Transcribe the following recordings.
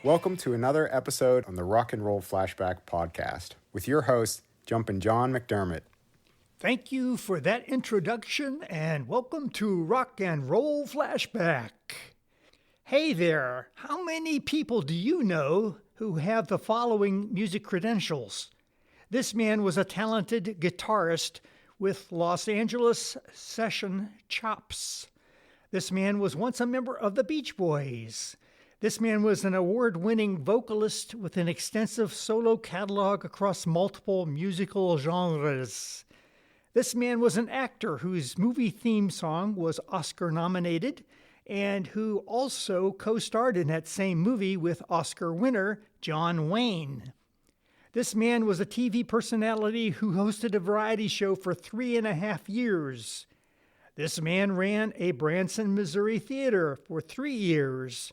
Welcome to another episode on the Rock and Roll Flashback podcast with your host, Jumpin John McDermott. Thank you for that introduction and welcome to Rock and Roll Flashback. Hey there, how many people do you know who have the following music credentials? This man was a talented guitarist with Los Angeles session chops. This man was once a member of the Beach Boys. This man was an award-winning vocalist with an extensive solo catalog across multiple musical genres. This man was an actor whose movie theme song was Oscar-nominated and who also co-starred in that same movie with Oscar winner John Wayne. This man was a TV personality who hosted a variety show for 3.5 years. This man ran a Branson, Missouri theater for 3 years.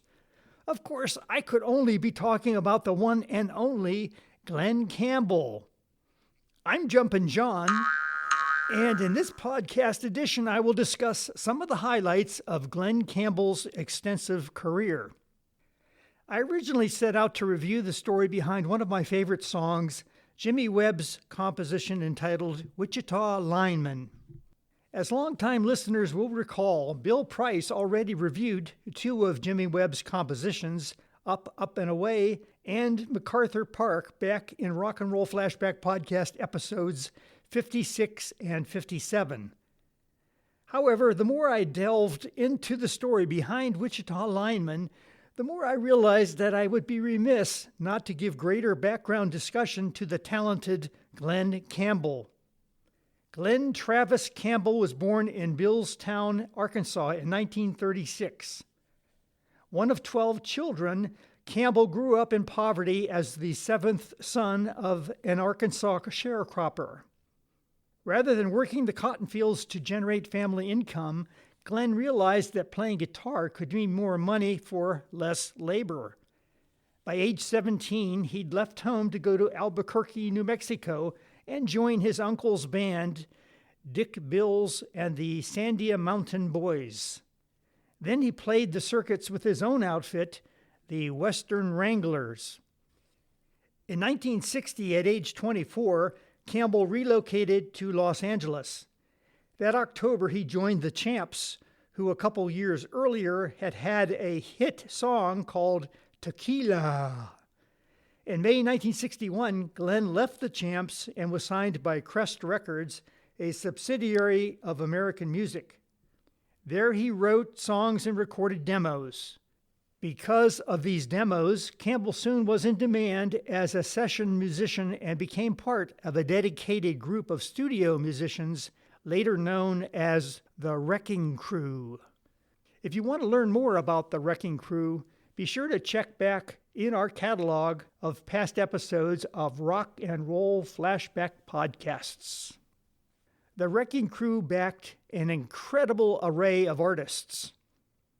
Of course, I could only be talking about the one and only Glen Campbell. I'm Jumpin John, and in this podcast edition, I will discuss some of the highlights of Glen Campbell's extensive career. I originally set out to review the story behind one of my favorite songs, Jimmy Webb's composition entitled Wichita Lineman. As longtime listeners will recall, Bill Price already reviewed 2 of Jimmy Webb's compositions, Up, Up and Away, and MacArthur Park back in Rock and Roll Flashback podcast episodes 56 and 57. However, the more I delved into the story behind Wichita Lineman, the more I realized that I would be remiss not to give greater background discussion to the talented Glen Campbell. Glen Travis Campbell was born in Billstown, Arkansas in 1936. One of 12 children, Campbell grew up in poverty as the 7th son of an Arkansas sharecropper. Rather than working the cotton fields to generate family income, Glen realized that playing guitar could mean more money for less labor. By age 17, he'd left home to go to Albuquerque, New Mexico, and join his uncle's band, Dick Bills and the Sandia Mountain Boys. Then he played the circuits with his own outfit, the Western Wranglers. In 1960, at age 24, Campbell relocated to Los Angeles. That October, he joined the Champs, who a couple years earlier had a hit song called Tequila. In May 1961, Glen left the Champs and was signed by Crest Records, a subsidiary of American Music. There he wrote songs and recorded demos. Because of these demos, Campbell soon was in demand as a session musician and became part of a dedicated group of studio musicians, later known as the Wrecking Crew. If you want to learn more about the Wrecking Crew, be sure to check back in our catalog of past episodes of Rock and Roll Flashback podcasts. The Wrecking Crew backed an incredible array of artists.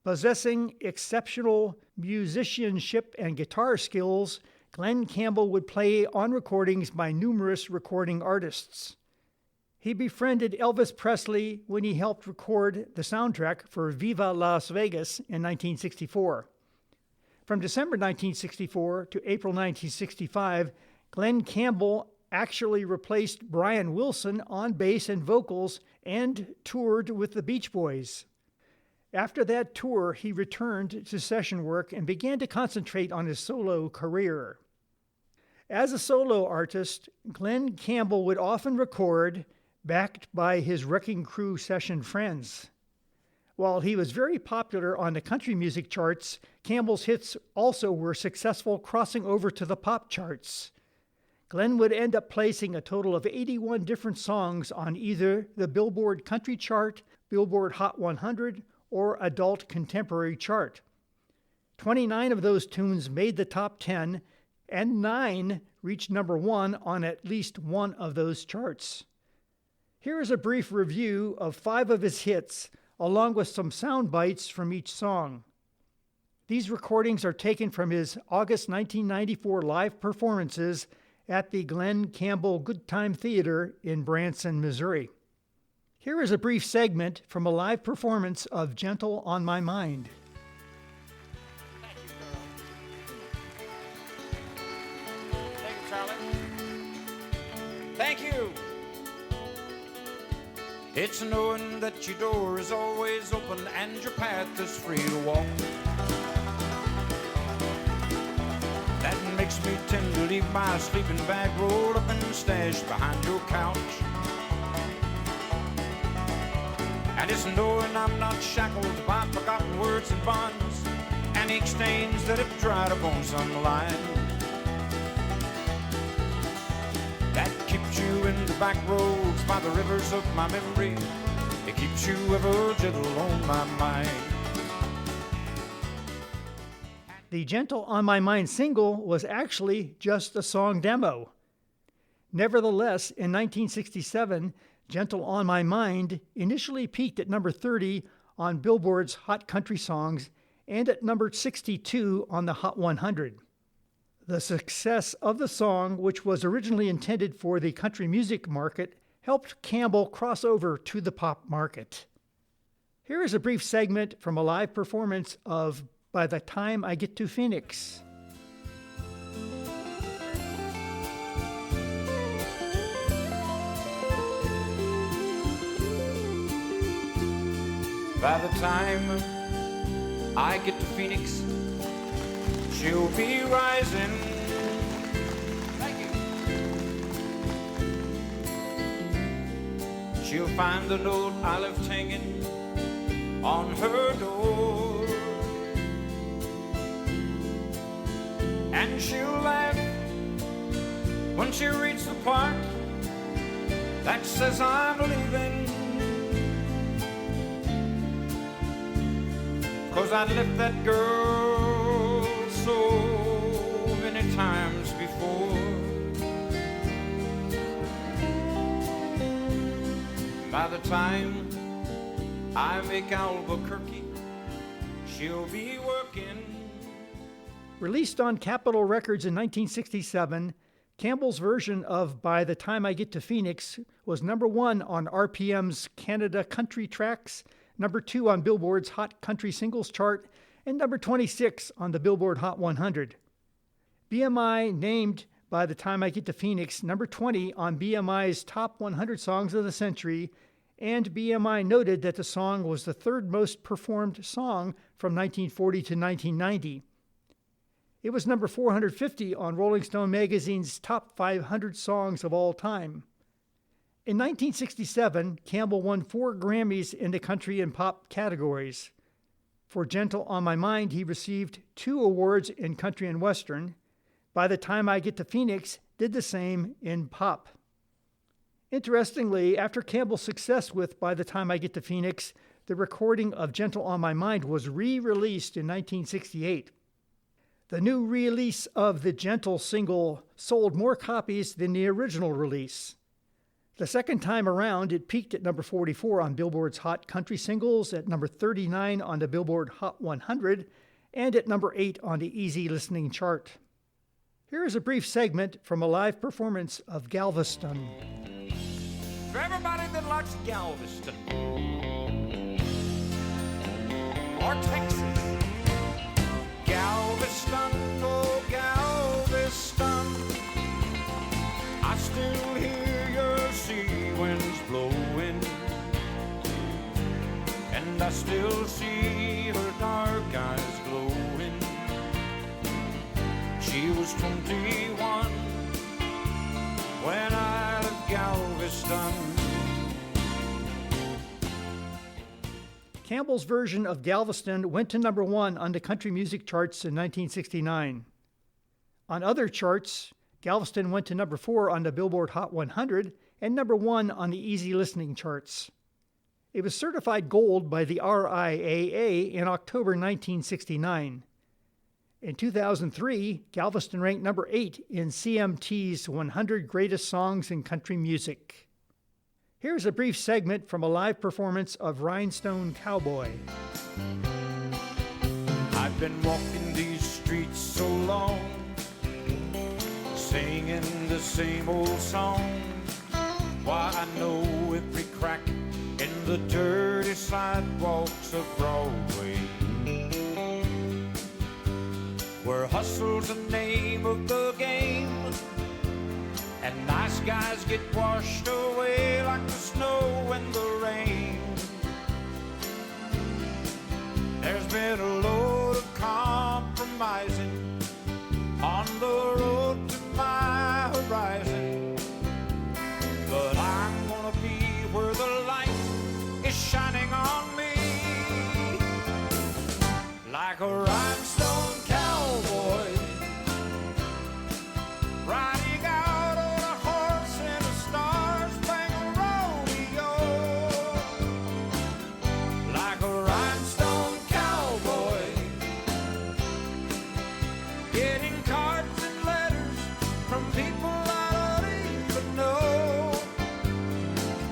Possessing exceptional musicianship and guitar skills, Glen Campbell would play on recordings by numerous recording artists. He befriended Elvis Presley when he helped record the soundtrack for Viva Las Vegas in 1964. From December 1964 to April 1965, Glen Campbell actually replaced Brian Wilson on bass and vocals and toured with the Beach Boys. After that tour, he returned to session work and began to concentrate on his solo career. As a solo artist, Glen Campbell would often record, backed by his Wrecking Crew session friends. While he was very popular on the country music charts, Campbell's hits also were successful, crossing over to the pop charts. Glen would end up placing a total of 81 different songs on either the Billboard Country Chart, Billboard Hot 100, or Adult Contemporary chart. 29 of those tunes made the top 10, and 9 reached number 1 on at least one of those charts. Here is a brief review of 5 of his hits, along with some sound bites from each song. These recordings are taken from his August 1994 live performances at the Glen Campbell Good Time Theater in Branson, Missouri. Here is a brief segment from a live performance of Gentle on My Mind. Thank you, girl. It's knowing that your door is always open and your path is free to walk. That makes me tend to leave my sleeping bag rolled up and stashed behind your couch. And it's knowing I'm not shackled by forgotten words and bonds and ink stains that have dried up on sunlight. That keeps you in the back roads by the rivers of my memory. It keeps you ever gentle on my mind. The Gentle on My Mind single was actually just a song demo. Nevertheless, in 1967, Gentle on My Mind initially peaked at number 30 on Billboard's Hot Country Songs and at number 62 on the Hot 100. The success of the song, which was originally intended for the country music market, helped Campbell cross over to the pop market. Here is a brief segment from a live performance of By the Time I Get to Phoenix. By the time I get to Phoenix, she'll be rising. Thank you. She'll find the note I left hanging on her door, and she'll laugh when she reads the part that says I'm leaving. 'Cause I left that girl so many times before. By the time I make Albuquerque, she'll be working. Released on Capitol Records in 1967, Campbell's version of By the Time I Get to Phoenix was number 1 on RPM's Canada Country Tracks, number 2 on Billboard's Hot Country Singles chart, and number 26 on the Billboard Hot 100. BMI named By the Time I Get to Phoenix number 20 on BMI's Top 100 Songs of the Century, and BMI noted that the song was the third most performed song from 1940 to 1990. It was number 450 on Rolling Stone magazine's Top 500 Songs of All Time. In 1967, Campbell won 4 Grammys in the country and pop categories. For Gentle on My Mind, he received 2 awards in country and western. By the Time I Get to Phoenix did the same in pop. Interestingly, after Campbell's success with By the Time I Get to Phoenix, the recording of Gentle on My Mind was re-released in 1968. The new release of the Gentle single sold more copies than the original release. The second time around, it peaked at number 44 on Billboard's Hot Country Singles, at number 39 on the Billboard Hot 100, and at number 8 on the Easy Listening chart. Here is a brief segment from a live performance of Galveston. For everybody that likes Galveston or Texas, Galveston, oh Galveston, I still hear your sea winds blowing, and I still see her dark eyes glowing. She was 21 when I left Galveston. Campbell's version of Galveston went to number 1 on the country music charts in 1969. On other charts, Galveston went to number 4 on the Billboard Hot 100 and number 1 on the Easy Listening charts. It was certified gold by the RIAA in October 1969. In 2003, Galveston ranked number 8 in CMT's 100 Greatest Songs in Country Music. Here's a brief segment from a live performance of Rhinestone Cowboy. I've been walking these streets so long, singing the same old song. Why, I know every crack in the dirty sidewalks of Broadway, where hustle's the name of the game, and nice guys get washed away like the snow and the rain.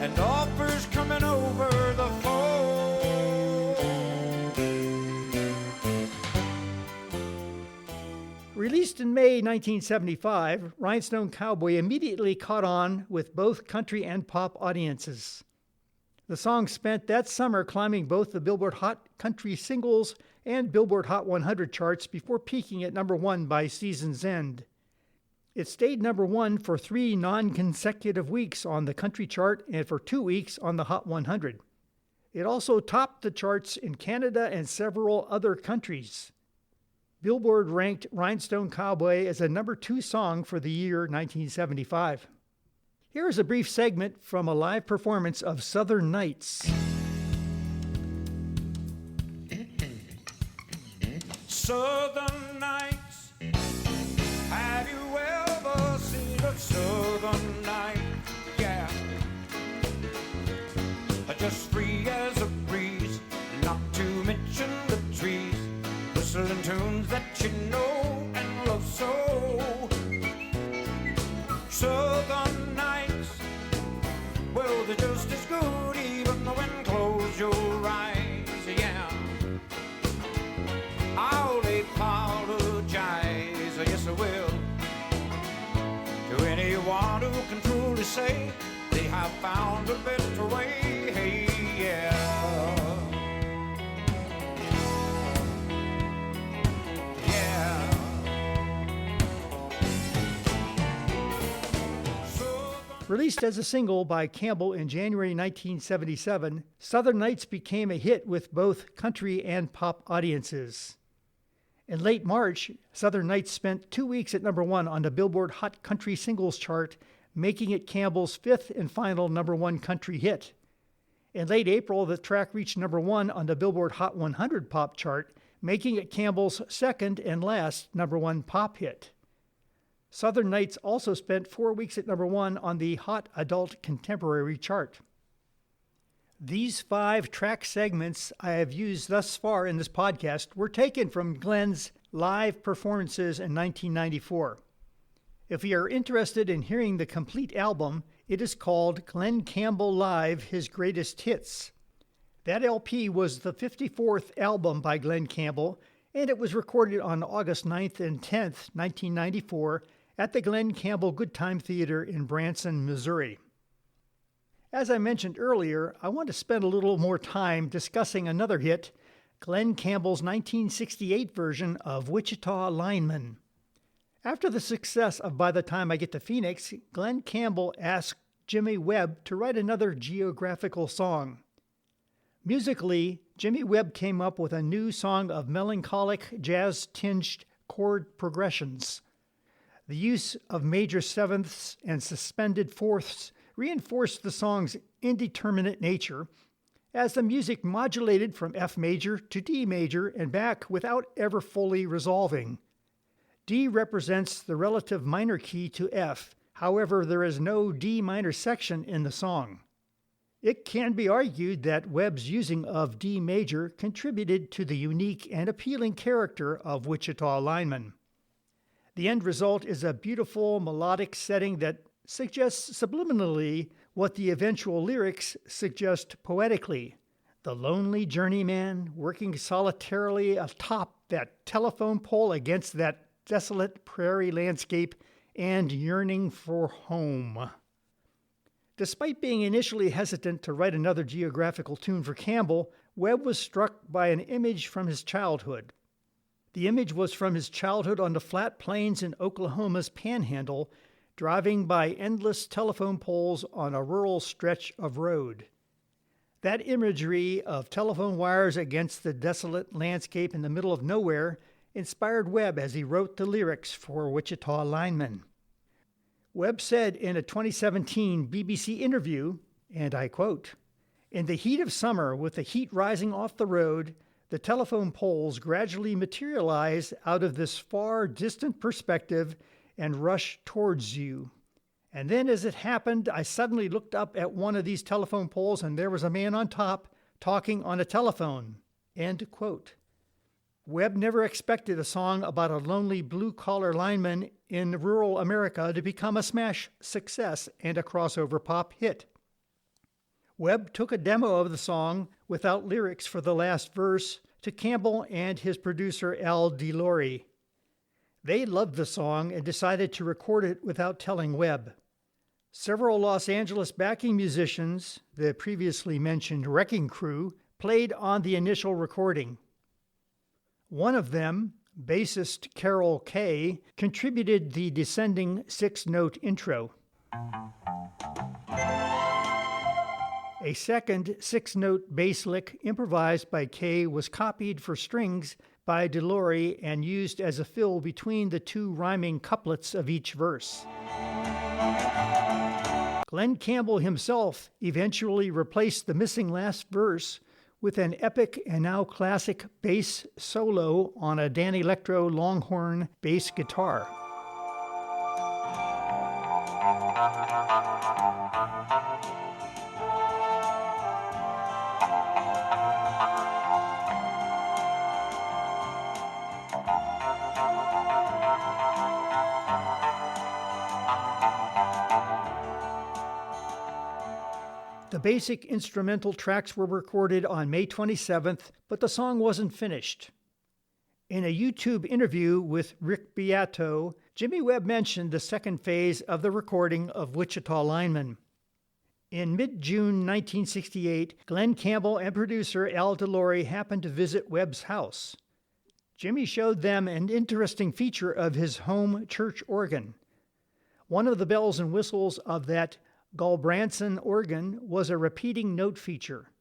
and offers coming over the phone. Released in May 1975, Rhinestone Cowboy immediately caught on with both country and pop audiences. The song spent that summer climbing both the Billboard Hot Country Singles and Billboard Hot 100 charts before peaking at number 1 by season's end. It stayed number 1 for 3 non-consecutive weeks on the country chart and for 2 weeks on the Hot 100. It also topped the charts in Canada and several other countries. Billboard ranked Rhinestone Cowboy as a number 2 song for the year 1975. Here is a brief segment from a live performance of Southern Nights. Southern Nights, have you ever seen a Southern Night? Yeah, just free as a breeze, not to mention the trees, whistling tunes that you know and love so. Southern Nights, well, they're just as good even when close your eyes, yeah. I'll apologize, yes I will, to anyone who can truly say they have found a better way, hey, yeah. Released as a single by Campbell in January 1977, Southern Nights became a hit with both country and pop audiences. In late March, Southern Nights spent 2 weeks at number 1 on the Billboard Hot Country Singles chart, making it Campbell's 5th and final number 1 country hit. In late April, the track reached number 1 on the Billboard Hot 100 pop chart, making it Campbell's 2nd and last number 1 pop hit. Southern Nights also spent 4 weeks at number 1 on the Hot Adult Contemporary chart. These 5 track segments I have used thus far in this podcast were taken from Glen's live performances in 1994. If you are interested in hearing the complete album, it is called Glen Campbell Live, His Greatest Hits. That LP was the 54th album by Glen Campbell, and it was recorded on August 9th and 10th, 1994, at the Glen Campbell Good Time Theater in Branson, Missouri. As I mentioned earlier, I want to spend a little more time discussing another hit, Glen Campbell's 1968 version of Wichita Lineman. After the success of By the Time I Get to Phoenix, Glen Campbell asked Jimmy Webb to write another geographical song. Musically, Jimmy Webb came up with a new song of melancholic, jazz-tinged chord progressions. The use of major sevenths and suspended fourths reinforced the song's indeterminate nature, as the music modulated from F major to D major and back without ever fully resolving. D represents the relative minor key to F, however, there is no D minor section in the song. It can be argued that Webb's using of D major contributed to the unique and appealing character of Wichita Lineman. The end result is a beautiful melodic setting that suggests subliminally what the eventual lyrics suggest poetically. The lonely journeyman working solitarily atop that telephone pole against that desolate prairie landscape and yearning for home. Despite being initially hesitant to write another geographical tune for Campbell, Webb was struck by an image from his childhood. The image was from his childhood on the flat plains in Oklahoma's Panhandle, driving by endless telephone poles on a rural stretch of road. That imagery of telephone wires against the desolate landscape in the middle of nowhere inspired Webb as he wrote the lyrics for Wichita Lineman. Webb said in a 2017 BBC interview, and I quote, "In the heat of summer, with the heat rising off the road, the telephone poles gradually materialize out of this far distant perspective and rush towards you. And then as it happened, I suddenly looked up at one of these telephone poles and there was a man on top talking on a telephone." End quote. Webb never expected a song about a lonely blue-collar lineman in rural America to become a smash success and a crossover pop hit. Webb took a demo of the song without lyrics for the last verse to Campbell and his producer Al DeLory. They loved the song and decided to record it without telling Webb. Several Los Angeles backing musicians, the previously mentioned Wrecking Crew, played on the initial recording. One of them, bassist Carol Kay, contributed the descending 6-note intro. A second 6-note bass lick improvised by Kay was copied for strings by DeLory and used as a fill between the two rhyming couplets of each verse. Glen Campbell himself eventually replaced the missing last verse with an epic and now classic bass solo on a Dan Electro Longhorn bass guitar. The basic instrumental tracks were recorded on May 27th, but the song wasn't finished. In a YouTube interview with Rick Beato, Jimmy Webb mentioned the second phase of the recording of Wichita Lineman. In mid-June 1968, Glen Campbell and producer Al DeLory happened to visit Webb's house. Jimmy showed them an interesting feature of his home church organ. One of the bells and whistles of that Gulbranson organ was a repeating note feature.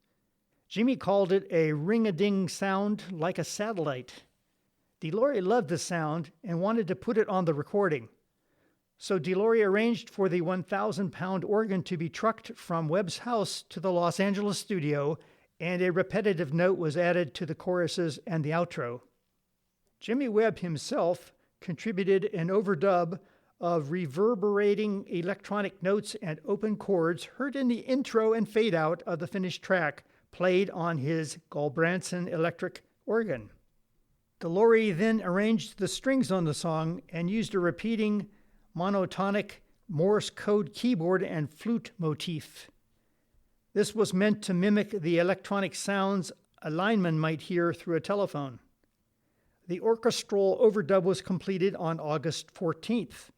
Jimmy called it a ring-a-ding sound like a satellite. DeLory loved the sound and wanted to put it on the recording. So DeLory arranged for the 1,000-pound organ to be trucked from Webb's house to the Los Angeles studio, and a repetitive note was added to the choruses and the outro. Jimmy Webb himself contributed an overdub of reverberating electronic notes and open chords heard in the intro and fade-out of the finished track, played on his Gulbranson electric organ. DeLory then arranged the strings on the song and used a repeating monotonic Morse code keyboard and flute motif. This was meant to mimic the electronic sounds a lineman might hear through a telephone. The orchestral overdub was completed on August 14th.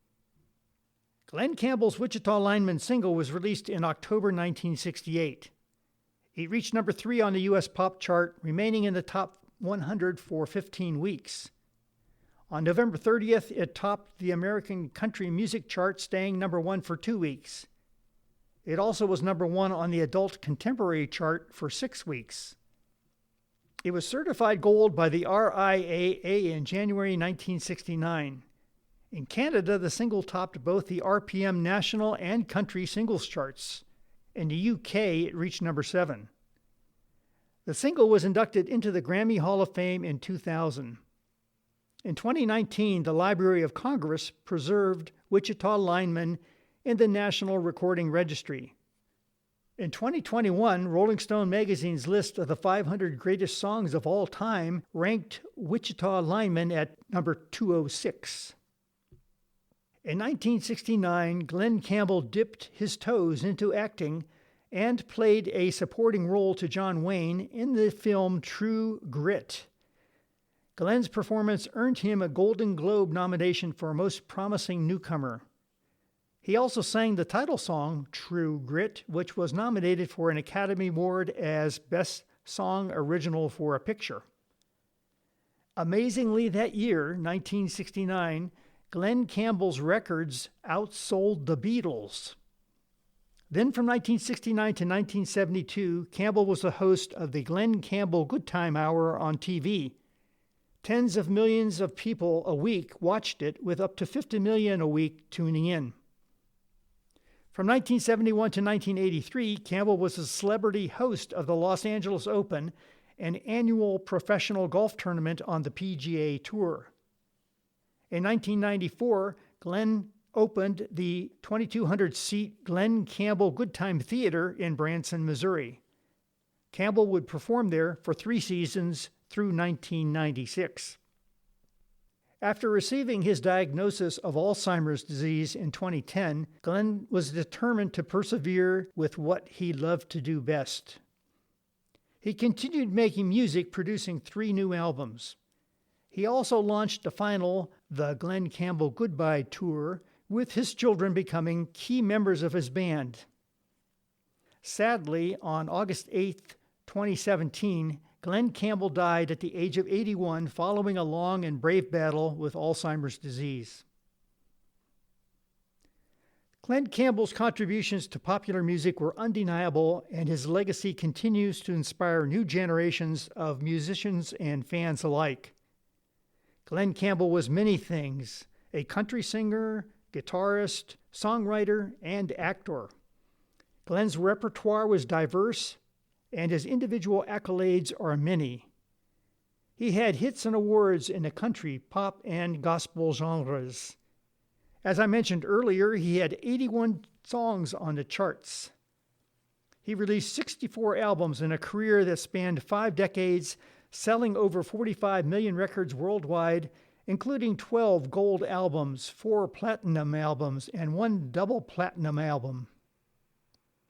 Glen Campbell's Wichita Lineman single was released in October 1968. It reached number 3 on the U.S. pop chart, remaining in the top 100 for 15 weeks. On November 30th, it topped the American country music chart, staying number 1 for 2 weeks. It also was number 1 on the adult contemporary chart for 6 weeks. It was certified gold by the RIAA in January 1969. In Canada, the single topped both the RPM national and country singles charts. In the UK, it reached number 7. The single was inducted into the Grammy Hall of Fame in 2000. In 2019, the Library of Congress preserved Wichita Lineman in the National Recording Registry. In 2021, Rolling Stone magazine's list of the 500 greatest songs of all time ranked Wichita Lineman at number 206. In 1969, Glen Campbell dipped his toes into acting and played a supporting role to John Wayne in the film True Grit. Glen's performance earned him a Golden Globe nomination for Most Promising Newcomer. He also sang the title song, True Grit, which was nominated for an Academy Award as Best Song Original for a Picture. Amazingly, that year, 1969, Glen Campbell's records outsold the Beatles. Then from 1969 to 1972, Campbell was the host of the Glen Campbell Good Time Hour on TV. Tens of millions of people a week watched it, with up to 50 million a week tuning in. From 1971 to 1983, Campbell was a celebrity host of the Los Angeles Open, an annual professional golf tournament on the PGA Tour. In 1994, Glen opened the 2,200-seat Glen Campbell Good Time Theater in Branson, Missouri. Campbell would perform there for 3 seasons through 1996. After receiving his diagnosis of Alzheimer's disease in 2010, Glen was determined to persevere with what he loved to do best. He continued making music, producing 3 new albums. He also launched the final The Glen Campbell Goodbye Tour, with his children becoming key members of his band. Sadly, on August 8, 2017, Glen Campbell died at the age of 81 following a long and brave battle with Alzheimer's disease. Glen Campbell's contributions to popular music were undeniable, and his legacy continues to inspire new generations of musicians and fans alike. Glen Campbell was many things: a country singer, guitarist, songwriter, and actor. Glen's repertoire was diverse, and his individual accolades are many. He had hits and awards in the country, pop, and gospel genres. As I mentioned earlier, he had 81 songs on the charts. He released 64 albums in a career that spanned 5 decades, selling over 45 million records worldwide, including 12 gold albums, 4 platinum albums, and 1 double platinum album.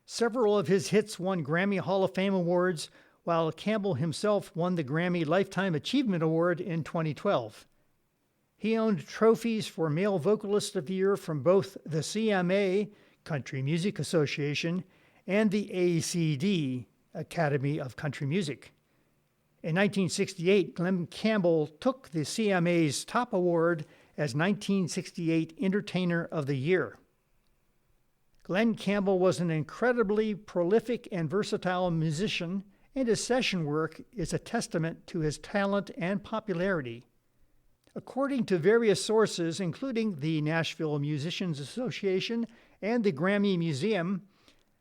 Several of his hits won Grammy Hall of Fame awards, while Campbell himself won the Grammy Lifetime Achievement Award in 2012. He owned trophies for Male Vocalist of the Year from both the CMA, Country Music Association, and the ACD, Academy of Country Music. In 1968, Glen Campbell took the CMA's top award as 1968 Entertainer of the Year. Glen Campbell was an incredibly prolific and versatile musician, and his session work is a testament to his talent and popularity. According to various sources, including the Nashville Musicians Association and the Grammy Museum,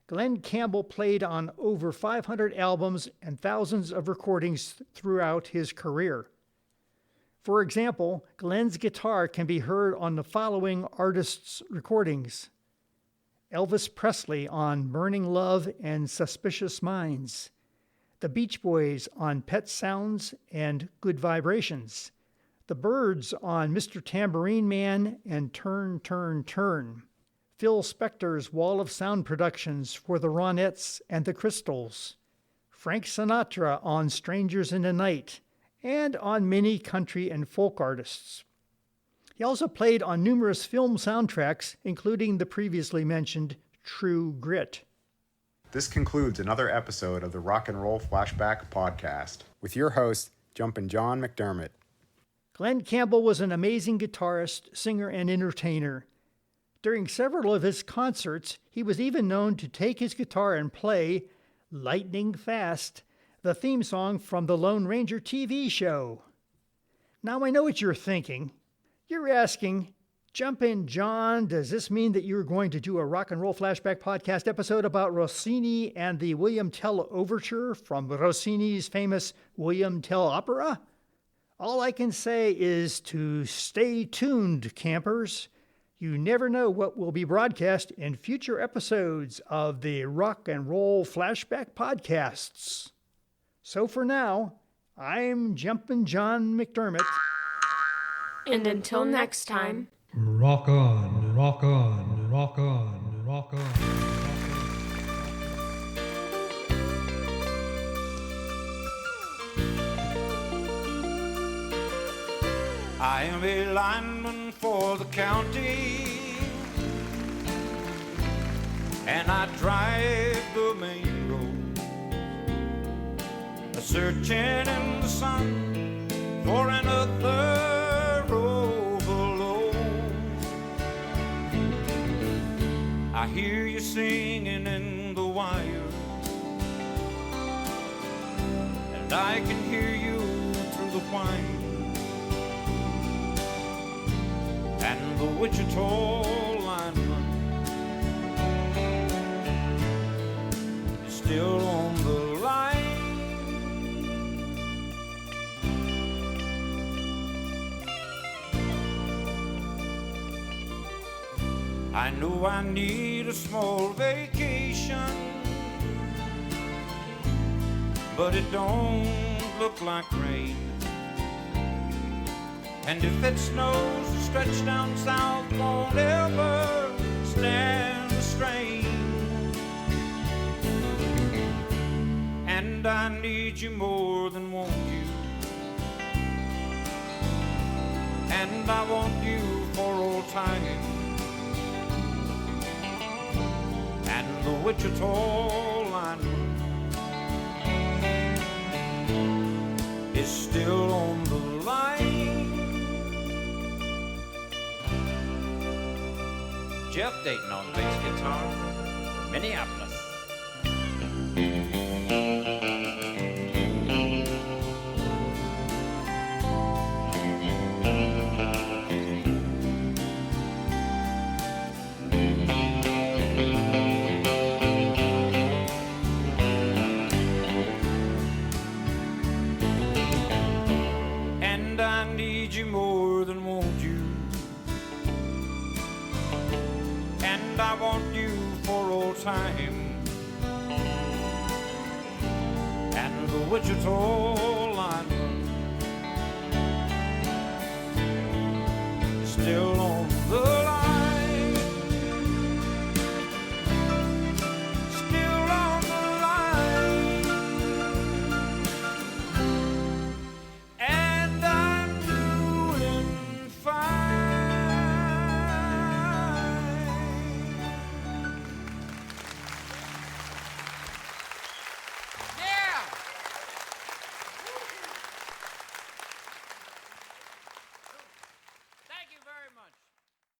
Glen Campbell played on over 500 albums and thousands of recordings throughout his career. For example, Glen's guitar can be heard on the following artists' recordings: Elvis Presley on Burning Love and Suspicious Minds, the Beach Boys on Pet Sounds and Good Vibrations, the Byrds on Mr. Tambourine Man and Turn, Turn, Turn, Phil Spector's Wall of Sound Productions for the Ronettes and the Crystals, Frank Sinatra on Strangers in the Night, and on many country and folk artists. He also played on numerous film soundtracks, including the previously mentioned True Grit. This concludes another episode of the Rock and Roll Flashback podcast with your host, Jumpin John McDermott. Glen Campbell was an amazing guitarist, singer, and entertainer. During several of his concerts, he was even known to take his guitar and play Lightning Fast, the theme song from the Lone Ranger TV show. Now I know what you're thinking. You're asking, Jumpin John, does this mean that you're going to do a Rock and Roll Flashback podcast episode about Rossini and the William Tell Overture from Rossini's famous William Tell opera? All I can say is to stay tuned, campers. You never know what will be broadcast in future episodes of the Rock and Roll Flashback podcasts. So for now, I'm Jumpin John McDermott. And until next time, rock on, rock on, rock on, rock on. I am a lineman for the county, and I drive the main road, searching in the sun for another overload. I hear you singing in the wire, and I can hear you through the whine. And the Wichita lineman is still on the line. I know I need a small vacation, but it don't look like rain. And if it snows, the stretch down south won't ever stand the strain. And I need you more than want you. And I want you for all time. And the Wichita lineman is still on the line. Jeff Dayton on bass guitar, Minneapolis. And I need you more than want you. And I want you for all time. And the Wichita lineman is still